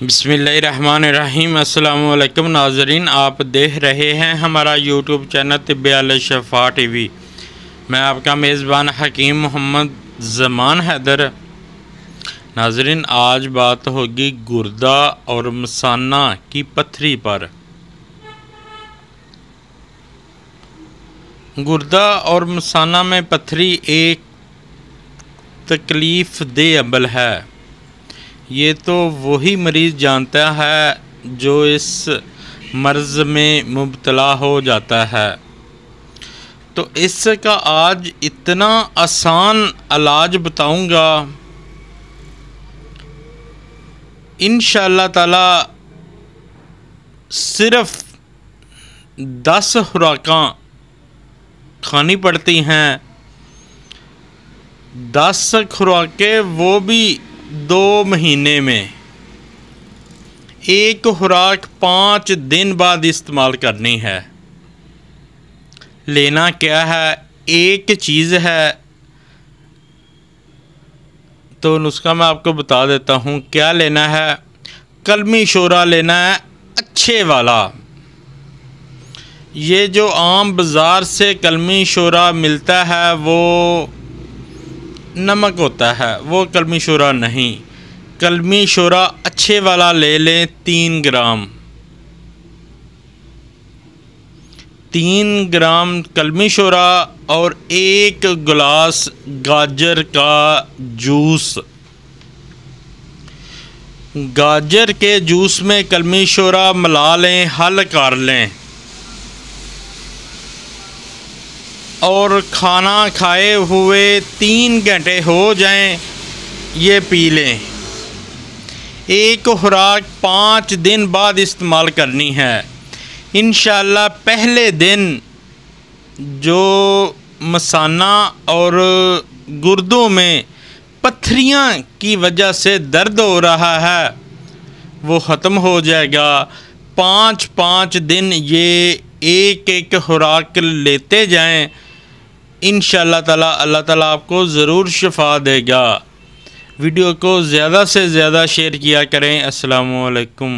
बिस्मिल्लाहिर्रहमानिर्रहीम। अस्सलामु अलैकुम नाज़रीन, आप देख रहे हैं हमारा यूट्यूब चैनल तिब्बे अल शफ़ा टीवी। मैं आपका मेज़बान हकीम मोहम्मद ज़मान हैदर। नाज़रीन, आज बात होगी गुर्दा और मसाना की पथरी पर। गुर्दा और मसाना में पथरी एक तकलीफ़ देह अमल है। ये तो वही मरीज़ जानता है जो इस मर्ज़ में मुब्तला हो जाता है। तो इसका आज इतना आसान इलाज बताऊंगा, इंशाअल्लाह ताला। सिर्फ़ 10 खुराकां खानी पड़ती हैं। 10 खुराकें वो भी 2 महीने में। एक खुराक 5 दिन बाद इस्तेमाल करनी है। लेना क्या है, एक चीज़ है। तो नुस्खा मैं आपको बता देता हूँ क्या लेना है। कलमी शोरा लेना है, अच्छे वाला। ये जो आम बाज़ार से कलमी शोरा मिलता है वो नमक होता है, वो कलमी शोरा नहीं। कलमी शोरा अच्छे वाला ले लें। 3 ग्राम 3 ग्राम कलमी शोरा और 1 गिलास गाजर का जूस। गाजर के जूस में कलमी शोरा मिला लें, हल कर लें और खाना खाए हुए 3 घंटे हो जाएं, ये पी लें। एक खुराक 5 दिन बाद इस्तेमाल करनी है। इंशाअल्लाह पहले दिन जो मसाना और गुर्दों में पथरियां की वजह से दर्द हो रहा है वो ख़त्म हो जाएगा। 5-5 दिन ये एक खुराक लेते जाएं, इंशाअल्लाह ताला अल्लाह ताला आपको ज़रूर शिफ़ा देगा। वीडियो को ज़्यादा से ज़्यादा शेयर किया करें। अस्सलामु अलैकुम।